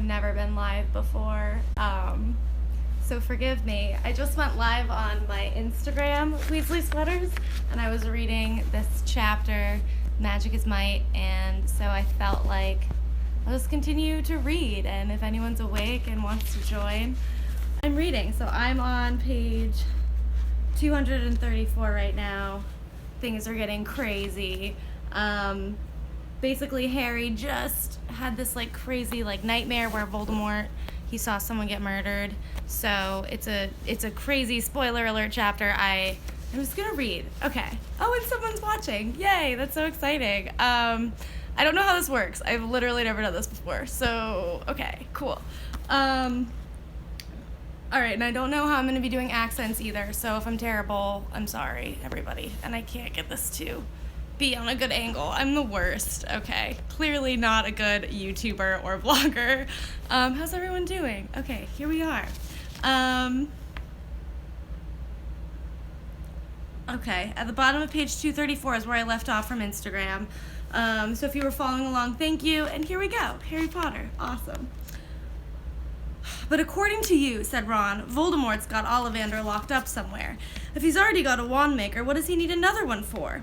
never been live before, so forgive me. I just went live on my Instagram, Weasley Sweaters, and I was reading this chapter, Magic is Might, and so I felt like I'll just continue to read, and if anyone's awake and wants to join, I'm reading. So I'm on page 234 right now. Things are getting crazy. Basically Harry just had this like crazy like nightmare where Voldemort, he saw someone get murdered. So it's a crazy spoiler alert chapter. I'm just gonna read. Okay. Oh, and someone's watching. Yay, that's so exciting. I don't know how this works. I've literally never done this before. So, okay, cool. Alright, and I don't know how I'm gonna be doing accents either, so if I'm terrible, I'm sorry, everybody. And I can't get this to be on a good angle. I'm the worst. Okay. Clearly not a good YouTuber or vlogger. How's everyone doing? Okay, here we are. Okay, at the bottom of page 234 is where I left off from Instagram. So if you were following along, thank you. And here we go. Harry Potter. Awesome. But according to you, said Ron, Voldemort's got Ollivander locked up somewhere. If he's already got a wand maker, what does he need another one for?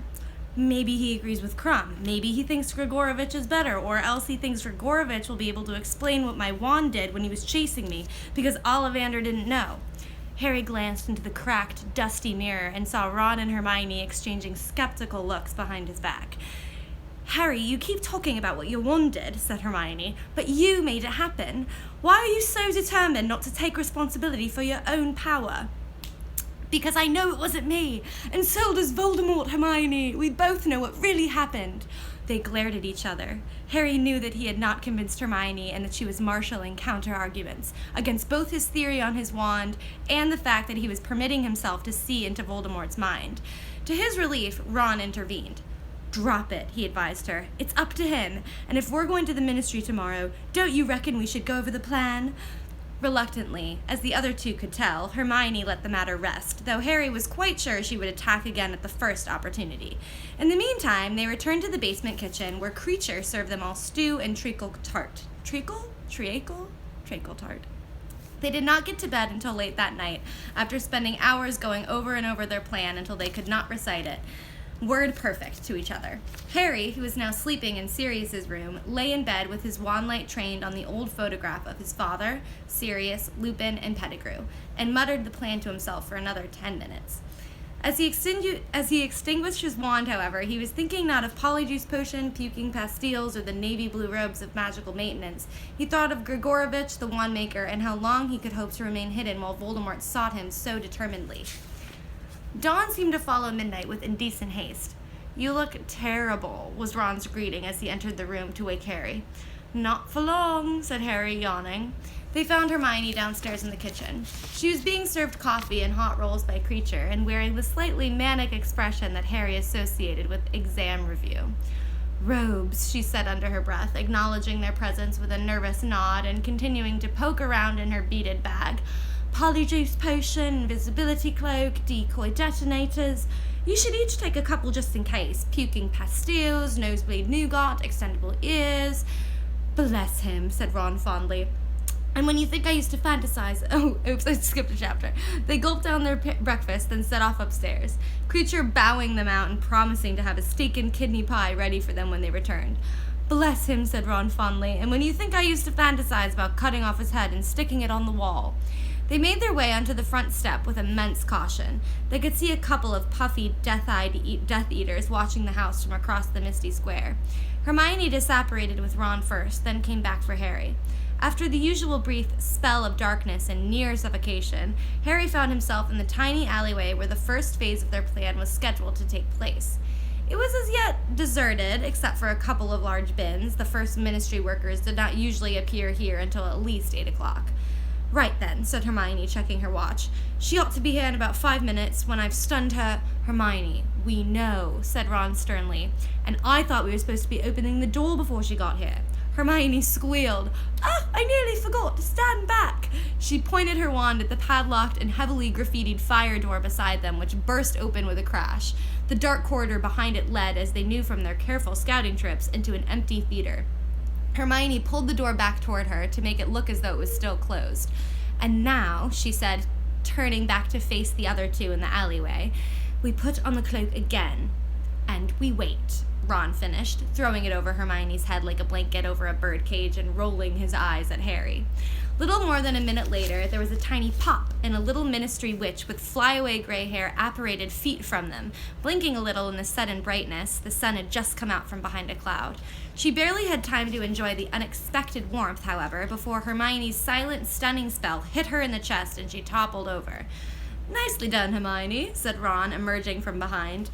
Maybe he agrees with Crumb. Maybe he thinks Grigorovich is better, or else he thinks Grigorovich will be able to explain what my wand did when he was chasing me, because Ollivander didn't know. Harry glanced into the cracked, dusty mirror and saw Ron and Hermione exchanging skeptical looks behind his back. Harry, you keep talking about what your wand did, said Hermione, but you made it happen. Why are you so determined not to take responsibility for your own power? Because I know it wasn't me, and so does Voldemort, Hermione. We both know what really happened. They glared at each other. Harry knew that he had not convinced Hermione and that she was marshalling counter-arguments against both his theory on his wand and the fact that he was permitting himself to see into Voldemort's mind. To his relief, Ron intervened. Drop it, he advised her. It's up to him, and if we're going to the Ministry tomorrow, don't you reckon we should go over the plan? Reluctantly, as the other two could tell, Hermione let the matter rest, though Harry was quite sure she would attack again at the first opportunity. In the meantime, they returned to the basement kitchen, where Creature served them all stew and treacle tart. Treacle tart. They did not get to bed until late that night, after spending hours going over and over their plan until they could not recite it word perfect to each other. Harry, who was now sleeping in Sirius's room, lay in bed with his wand light trained on the old photograph of his father, Sirius, Lupin, and Pettigrew, and muttered the plan to himself for another 10 minutes. As he extinguished his wand, however, he was thinking not of Polyjuice Potion, puking pastilles, or the navy blue robes of magical maintenance. He thought of Grigorovich, the wand maker, and how long he could hope to remain hidden while Voldemort sought him so determinedly. Dawn seemed to follow midnight with indecent haste. You look terrible, was Ron's greeting as he entered the room to wake Harry. Not for long, said Harry, yawning. They found Hermione downstairs in the kitchen. She was being served coffee and hot rolls by Creature, and wearing the slightly manic expression that Harry associated with exam review. Robes, she said under her breath, acknowledging their presence with a nervous nod and continuing to poke around in her beaded bag. Polyjuice Potion, invisibility cloak, decoy detonators. You should each take a couple just in case. Puking pastilles, nosebleed nougat, extendable ears. Bless him, said Ron fondly. And when you think I used to fantasize... Oh, oops, I skipped a chapter. They gulped down their breakfast, then set off upstairs. Creature bowing them out and promising to have a steak and kidney pie ready for them when they returned. Bless him, said Ron fondly. And when you think I used to fantasize about cutting off his head and sticking it on the wall... They made their way onto the front step with immense caution. They could see a couple of puffy, death-eyed Death Eaters watching the house from across the misty square. Hermione disapparated with Ron first, then came back for Harry. After the usual brief spell of darkness and near suffocation, Harry found himself in the tiny alleyway where the first phase of their plan was scheduled to take place. It was as yet deserted, except for a couple of large bins. The first Ministry workers did not usually appear here until at least 8 o'clock. Right then, said Hermione, checking her watch. She ought to be here in about 5 minutes when I've stunned her. Hermione, we know, said Ron sternly. And I thought we were supposed to be opening the door before she got here. Hermione squealed. Ah, I nearly forgot to stand back. She pointed her wand at the padlocked and heavily graffitied fire door beside them, which burst open with a crash. The dark corridor behind it led, as they knew from their careful scouting trips, into an empty theater. Hermione pulled the door back toward her to make it look as though it was still closed. "And now," she said, turning back to face the other two in the alleyway, "we put on the cloak again, and we wait," Ron finished, throwing it over Hermione's head like a blanket over a birdcage and rolling his eyes at Harry. Little more than a minute later, there was a tiny pop, and a little ministry witch with flyaway gray hair apparated feet from them, blinking a little in the sudden brightness. The sun had just come out from behind a cloud. She barely had time to enjoy the unexpected warmth, however, before Hermione's silent, stunning spell hit her in the chest and she toppled over. "Nicely done, Hermione," said Ron, emerging from behind.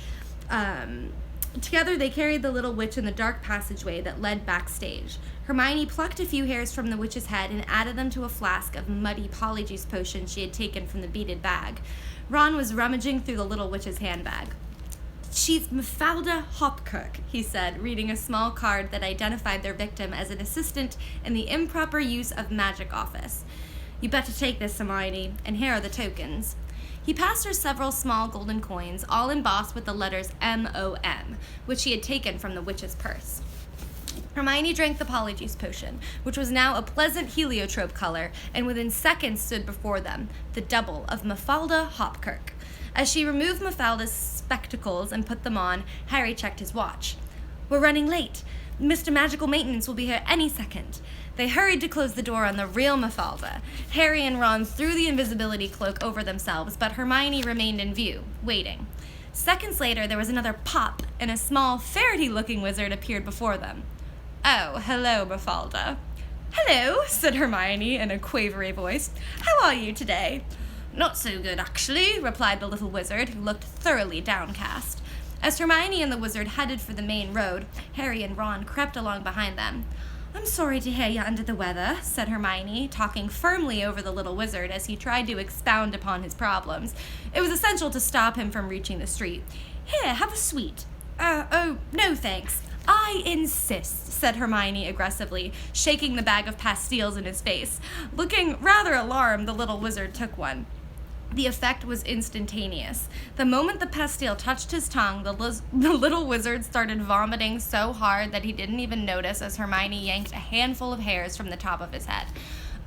Together they carried the little witch in the dark passageway that led backstage. Hermione plucked a few hairs from the witch's head and added them to a flask of muddy polyjuice potion she had taken from the beaded bag. Ron was rummaging through the little witch's handbag. "She's Mafalda Hopkirk," he said, reading a small card that identified their victim as an assistant in the improper use of magic office. "You better take this, Hermione, and here are the tokens." He passed her several small golden coins, all embossed with the letters M-O-M, which he had taken from the witch's purse. Hermione drank the polyjuice potion, which was now a pleasant heliotrope color, and within seconds stood before them, the double of Mafalda Hopkirk. As she removed Mafalda's spectacles and put them on, Harry checked his watch. "We're running late. Mr. Magical Maintenance will be here any second." They hurried to close the door on the real Mafalda. Harry and Ron threw the invisibility cloak over themselves, but Hermione remained in view, waiting. Seconds later, there was another pop, and a small, ferrety-looking wizard appeared before them. "Oh, hello, Mafalda." "Hello," said Hermione in a quavery voice. "How are you today?" "Not so good, actually," replied the little wizard, who looked thoroughly downcast. As Hermione and the wizard headed for the main road, Harry and Ron crept along behind them. "I'm sorry to hear you're under the weather," said Hermione, talking firmly over the little wizard as he tried to expound upon his problems. It was essential to stop him from reaching the street. "Here, have a sweet." Oh, no thanks." "I insist," said Hermione aggressively, shaking the bag of pastilles in his face. Looking rather alarmed, the little wizard took one. The effect was instantaneous. The moment the pastille touched his tongue, the little wizard started vomiting so hard that he didn't even notice as Hermione yanked a handful of hairs from the top of his head.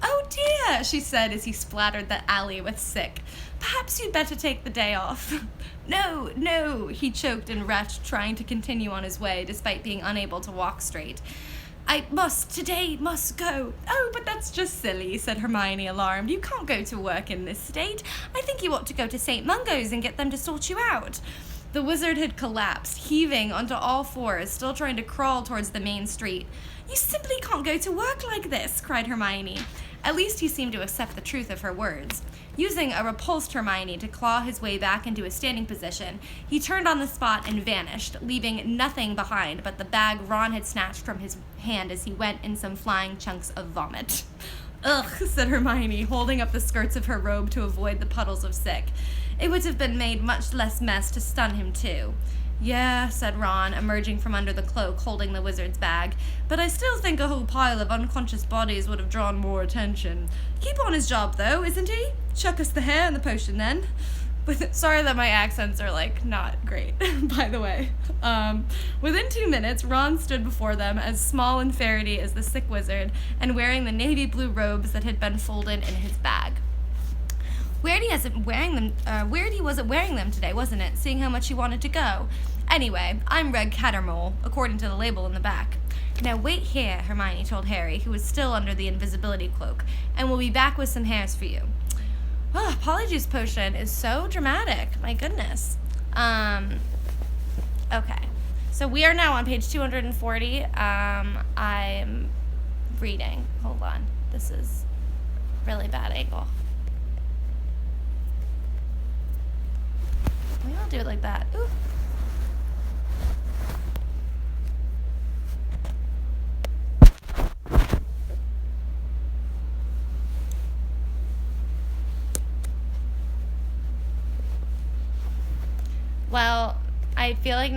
"Oh dear," she said as he splattered the alley with sick. "Perhaps you'd better take the day off." No, he choked and retched, trying to continue on his way despite being unable to walk straight. Today must go." "Oh, but that's just silly," said Hermione, alarmed. "You can't go to work in this state. I think you ought to go to St. Mungo's and get them to sort you out." The wizard had collapsed, heaving onto all fours, still trying to crawl towards the main street. "You simply can't go to work like this," cried Hermione. At least he seemed to accept the truth of her words. Using a repulsed Hermione to claw his way back into a standing position, he turned on the spot and vanished, leaving nothing behind but the bag Ron had snatched from his hand as he went in some flying chunks of vomit. "Ugh," said Hermione, holding up the skirts of her robe to avoid the puddles of sick. "It would have been made much less mess to stun him, too." "Yeah," said Ron, emerging from under the cloak, holding the wizard's bag. "But I still think a whole pile of unconscious bodies would have drawn more attention. Keep on his job, though, isn't he? Chuck us the hair and the potion, then." Sorry that my accents are, not great, by the way. Within 2 minutes, Ron stood before them as small and ferrety as the sick wizard, and wearing the navy blue robes that had been folded in his bag. Weird he wasn't wearing them today, wasn't it, seeing how much he wanted to go? "Anyway, I'm Red Cattermole, according to the label in the back." "Now wait here," Hermione told Harry, who was still under the invisibility cloak, "and we'll be back with some hairs for you." Oh, Polyjuice Potion is so dramatic. My goodness. Okay. So we are now on page 240. I'm reading. Hold on. This is really bad angle. Maybe I'll do it like that. Ooh. Well, I feel like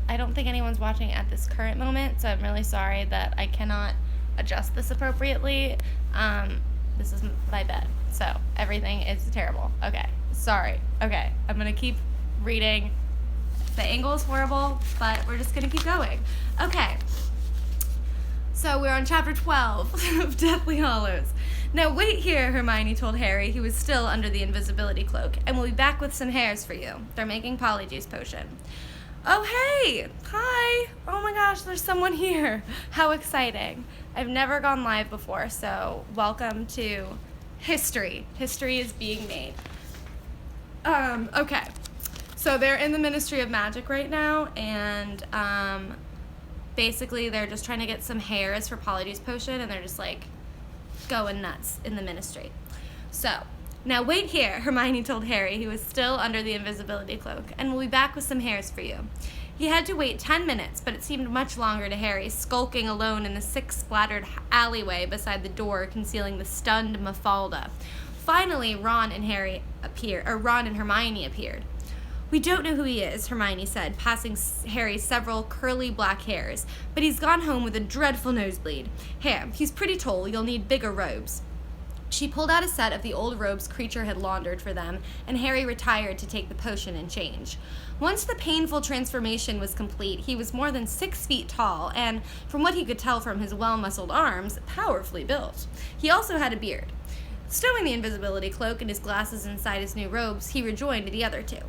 I don't think anyone's watching at this current moment, so I'm really sorry that I cannot adjust this appropriately. This is my bed, so everything is terrible. Okay, sorry. Okay, I'm gonna keep reading. The angle is horrible, but we're just gonna keep going. Okay. So we're on chapter 12 of Deathly Hallows. Now wait here, Hermione told Harry, who was still under the invisibility cloak, and we'll be back with some hairs for you. They're making Polyjuice Potion. Oh, hey! Hi! Oh my gosh, there's someone here. How exciting. I've never gone live before, so welcome to history. History is being made. Okay. So they're in the Ministry of Magic right now, and basically they're just trying to get some hairs for Polyjuice Potion, and they're just like going nuts in the ministry. So, now wait here, Hermione told Harry, who was still under the invisibility cloak, and we'll be back with some hairs for you. He had to wait 10 minutes, but it seemed much longer to Harry, skulking alone in the sick-splattered alleyway beside the door concealing the stunned Mafalda. Finally, Ron and Hermione appeared. We don't know who he is, Hermione said, passing Harry several curly black hairs, but he's gone home with a dreadful nosebleed. Here, he's pretty tall, you'll need bigger robes. She pulled out a set of the old robes Creature had laundered for them, and Harry retired to take the potion and change. Once the painful transformation was complete, he was more than 6 feet tall, and, from what he could tell from his well-muscled arms, powerfully built. He also had a beard. Stowing the invisibility cloak and his glasses inside his new robes, he rejoined the other two.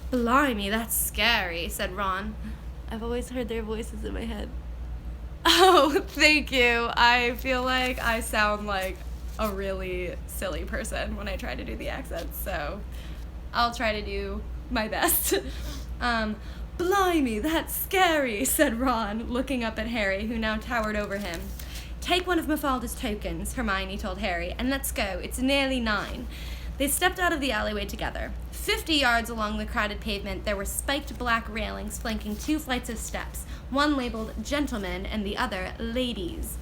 Blimey, that's scary, said Ron. I've always heard their voices in my head. Oh, thank you. I feel like I sound like a really silly person when I try to do the accents, so I'll try to do my best. Blimey, that's scary, said Ron, looking up at Harry, who now towered over him. Take one of Mafalda's tokens, Hermione told Harry, and let's go. It's nearly 9. They stepped out of the alleyway together. 50 yards along the crowded pavement, there were spiked black railings flanking 2 flights of steps, one labeled Gentlemen and the other Ladies.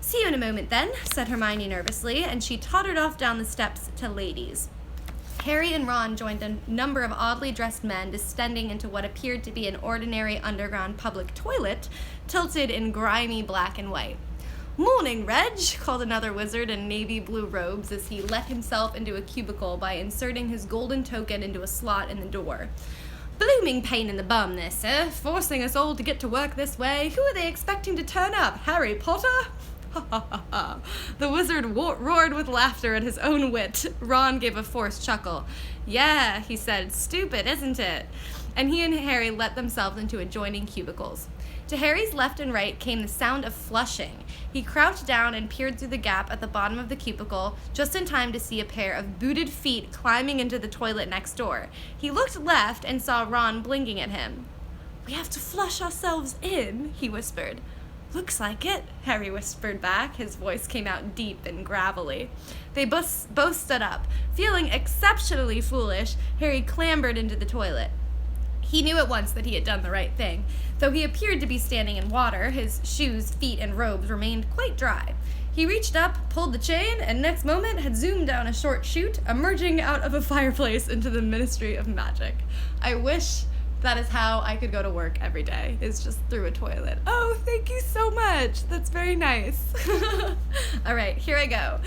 See you in a moment, then, said Hermione nervously, and she tottered off down the steps to Ladies. Harry and Ron joined a number of oddly dressed men descending into what appeared to be an ordinary underground public toilet, tilted in grimy black and white. Morning, Reg, called another wizard in navy blue robes as he let himself into a cubicle by inserting his golden token into a slot in the door. Blooming pain in the bum, this, sir, forcing us all to get to work this way. Who are they expecting to turn up, Harry Potter? Ha ha ha ha. The wizard roared with laughter at his own wit. Ron gave a forced chuckle. Yeah, he said, stupid, isn't it? And he and Harry let themselves into adjoining cubicles. To Harry's left and right came the sound of flushing. He crouched down and peered through the gap at the bottom of the cubicle, just in time to see a pair of booted feet climbing into the toilet next door. He looked left and saw Ron blinking at him. We have to flush ourselves in, he whispered. Looks like it, Harry whispered back. His voice came out deep and gravelly. They both stood up. Feeling exceptionally foolish, Harry clambered into the toilet. He knew at once that he had done the right thing. Though he appeared to be standing in water, his shoes, feet, and robes remained quite dry. He reached up, pulled the chain, and next moment had zoomed down a short chute, emerging out of a fireplace into the Ministry of Magic. I wish that is how I could go to work every day, is just through a toilet. Oh, thank you so much. That's very nice. All right, here I go.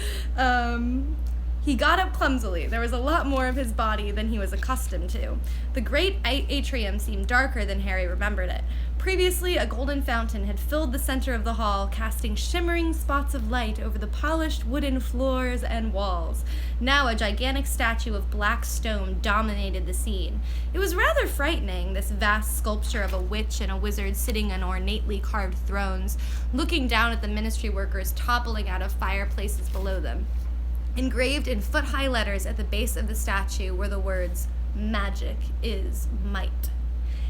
He got up clumsily. There was a lot more of his body than he was accustomed to. The great atrium seemed darker than Harry remembered it. Previously, a golden fountain had filled the center of the hall, casting shimmering spots of light over the polished wooden floors and walls. Now a gigantic statue of black stone dominated the scene. It was rather frightening, this vast sculpture of a witch and a wizard sitting on ornately carved thrones, looking down at the ministry workers toppling out of fireplaces below them. Engraved in foot-high letters at the base of the statue were the words, "Magic is might."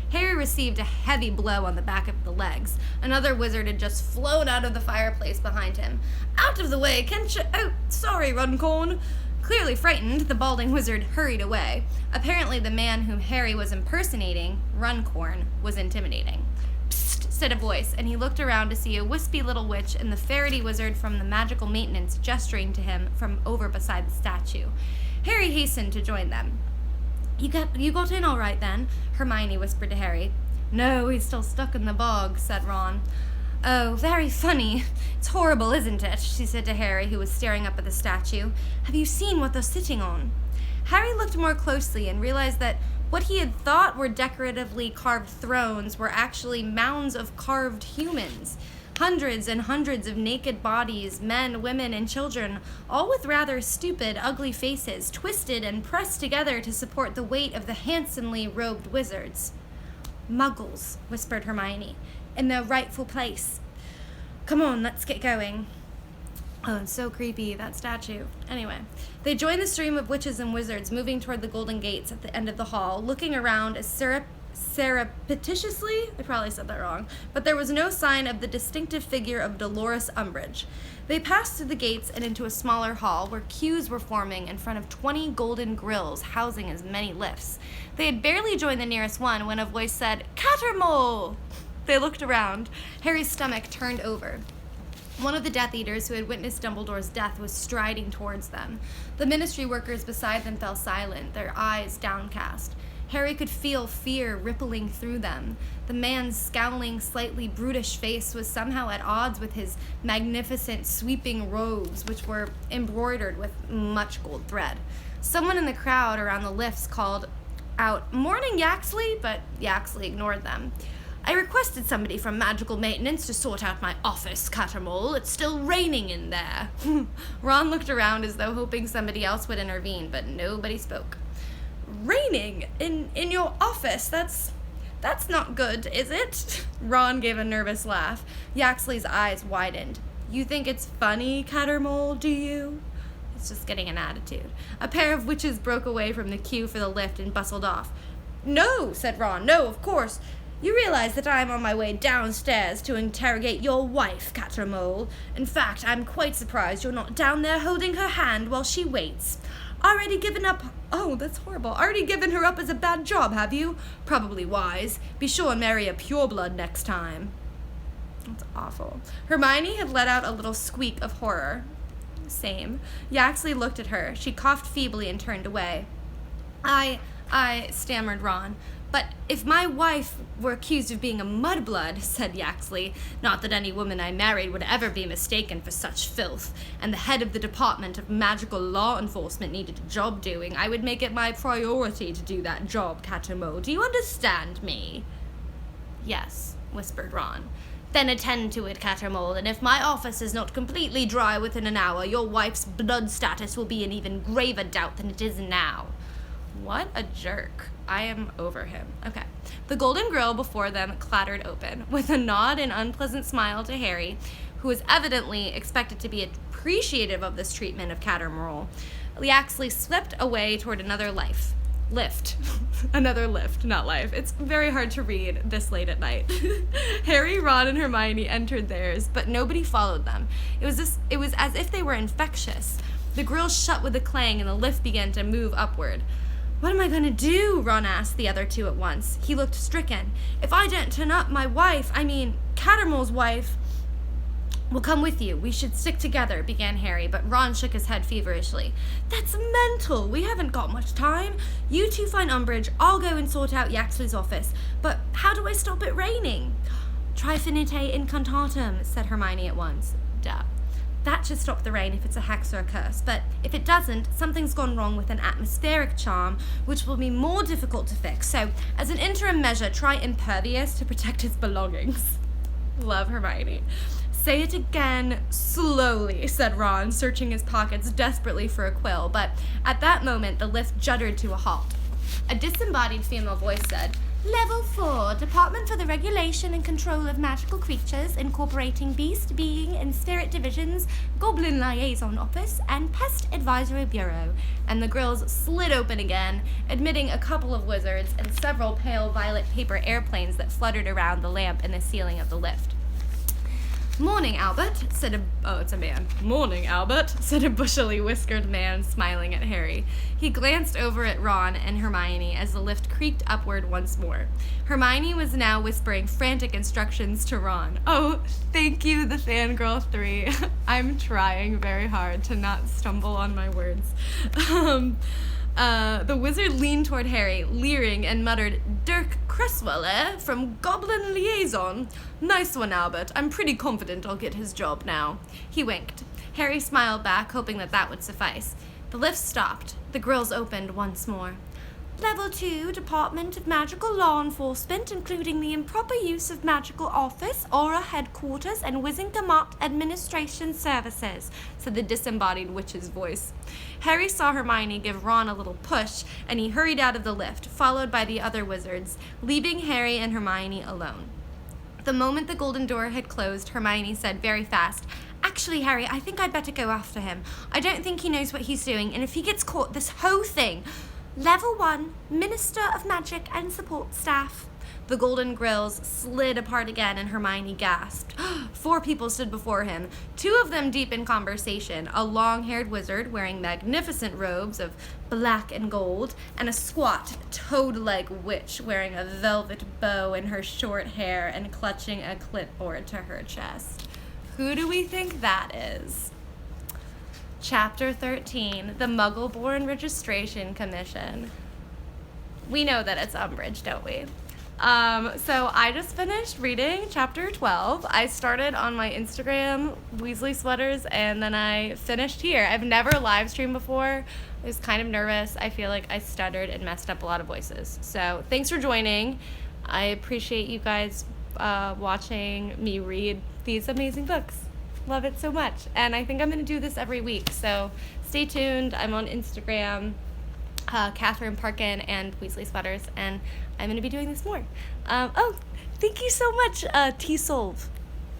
Harry received a heavy blow on the back of the legs. Another wizard had just flown out of the fireplace behind him. Out of the way, can't you? Oh, sorry, Runcorn. Clearly frightened, the balding wizard hurried away. Apparently the man whom Harry was impersonating, Runcorn, was intimidating. Psst, said a voice, and he looked around to see a wispy little witch and the Faraday wizard from the magical maintenance gesturing to him from over beside the statue. Harry hastened to join them. You got in all right, then? Hermione whispered to Harry. No, he's still stuck in the bog, said Ron. Oh, very funny. It's horrible, isn't it? She said to Harry, who was staring up at the statue. Have you seen what they're sitting on? Harry looked more closely and realized that what he had thought were decoratively carved thrones were actually mounds of carved humans. Hundreds and hundreds of naked bodies, men, women, and children, all with rather stupid, ugly faces, twisted and pressed together to support the weight of the handsomely robed wizards. Muggles, whispered Hermione, in their rightful place. Come on, let's get going. Oh, it's so creepy, that statue. Anyway, they joined the stream of witches and wizards moving toward the golden gates at the end of the hall, looking around as surreptitiously, I probably said that wrong, but there was no sign of the distinctive figure of Dolores Umbridge. They passed through the gates and into a smaller hall where queues were forming in front of 20 golden grills housing as many lifts. They had barely joined the nearest one when a voice said, "Cattermole!" They looked around. Harry's stomach turned over. One of the Death Eaters who had witnessed Dumbledore's death was striding towards them. The ministry workers beside them fell silent, their eyes downcast. Harry could feel fear rippling through them. The man's scowling, slightly brutish face was somehow at odds with his magnificent, sweeping robes, which were embroidered with much gold thread. Someone in the crowd around the lifts called out, "Morning, Yaxley," but Yaxley ignored them. "I requested somebody from Magical Maintenance to sort out my office, Cattermole. It's still raining in there." Ron looked around as though hoping somebody else would intervene, but nobody spoke. "Raining? In your office? That's not good, is it?" Ron gave a nervous laugh. Yaxley's eyes widened. "You think it's funny, Cattermole, do you?" It's just getting an attitude. A pair of witches broke away from the queue for the lift and bustled off. "No," said Ron. "No, of course. You realize that I am on my way downstairs to interrogate your wife, Cattermole. In fact, I'm quite surprised you're not down there holding her hand while she waits. Already given up... Oh, that's horrible. Already given her up as a bad job, have you? Probably wise. Be sure and marry a pureblood next time." That's awful. Hermione had let out a little squeak of horror. Same. Yaxley looked at her. She coughed feebly and turned away. I stammered Ron. "But if my wife were accused of being a mudblood," said Yaxley, "not that any woman I married would ever be mistaken for such filth, and the head of the Department of Magical Law Enforcement needed a job doing, I would make it my priority to do that job, Cattermole. Do you understand me?" "Yes," whispered Ron. "Then attend to it, Cattermole, and if my office is not completely dry within an hour, your wife's blood status will be in even graver doubt than it is now." What a jerk. I am over him. Okay. The golden grill before them clattered open. With a nod and unpleasant smile to Harry, who was evidently expected to be appreciative of this treatment of Cattermole, Yaxley slipped away toward another lift. Another lift, not life. It's very hard to read this late at night. Harry, Ron, and Hermione entered theirs, but nobody followed them. It was as if they were infectious. The grill shut with a clang and the lift began to move upward. "What am I going to do?" Ron asked the other two at once. He looked stricken. "If I don't turn up, my wife, Cattermole's wife..." "We'll come with you. We should stick together," began Harry, but Ron shook his head feverishly. "That's mental. We haven't got much time. You two find Umbridge. I'll go and sort out Yaxley's office. But how do I stop it raining?" "Try Finite Incantatem," said Hermione at once. Duh. That should stop the rain if it's a hex or a curse, but if it doesn't, something's gone wrong with an atmospheric charm, which will be more difficult to fix. So, as an interim measure, try Impervious to protect its belongings. Love Hermione. "Say it again, slowly," said Ron, searching his pockets desperately for a quill, but at that moment the lift juddered to a halt. A disembodied female voice said, "Level 4, Department for the Regulation and Control of Magical Creatures, incorporating Beast, Being, and Spirit Divisions, Goblin Liaison Office, and Pest Advisory Bureau." And the grills slid open again, admitting a couple of wizards and several pale violet paper airplanes that fluttered around the lamp in the ceiling of the lift. "Morning, Albert," said it's a man. "Morning, Albert," said a bushily whiskered man, smiling at Harry. He glanced over at Ron and Hermione as the lift creaked upward once more. Hermione was now whispering frantic instructions to Ron. "Oh, thank you, the fangirl 3. I'm trying very hard to not stumble on my words." The wizard leaned toward Harry, leering, and muttered, "Dirk Cresswell, from Goblin Liaison? Nice one, Albert. I'm pretty confident I'll get his job now." He winked. Harry smiled back, hoping that would suffice. The lift stopped. The grills opened once more. Level 2, Department of Magical Law Enforcement, including the improper use of magical office, aura headquarters, and Wizengamot administration services, said the disembodied witch's voice. Harry saw Hermione give Ron a little push, and he hurried out of the lift, followed by the other wizards, leaving Harry and Hermione alone. The moment the golden door had closed, Hermione said very fast, "Actually, Harry, I think I'd better go after him. I don't think he knows what he's doing, and if he gets caught, this whole thing..." Level 1, Minister of Magic and Support Staff. The golden grills slid apart again, and Hermione gasped. 4 people stood before him, 2 of them deep in conversation, a long-haired wizard wearing magnificent robes of black and gold, and a squat, toad-like witch wearing a velvet bow in her short hair and clutching a clipboard to her chest. Who do we think that is? Chapter 13, the Muggle-Born Registration Commission. We know that it's Umbridge, don't we? So I just finished reading chapter 12. I started on my Instagram, Weasley Sweaters, and then I finished here. I've never live streamed before. I was kind of nervous. I feel like I stuttered and messed up a lot of voices. So thanks for joining. I appreciate you guys watching me read these amazing books. Love it so much. And I think I'm going to do this every week. So stay tuned. I'm on Instagram. Catherine Parkin and Weasley Sweaters, and I'm going to be doing this more. Thank you so much, T-Solve.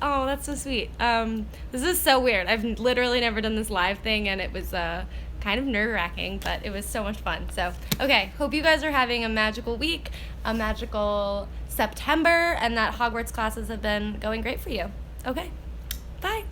Oh, that's so sweet. This is so weird. I've literally never done this live thing, and it was kind of nerve-wracking, but it was so much fun. So, okay, hope you guys are having a magical week, a magical September, and that Hogwarts classes have been going great for you. Okay, bye.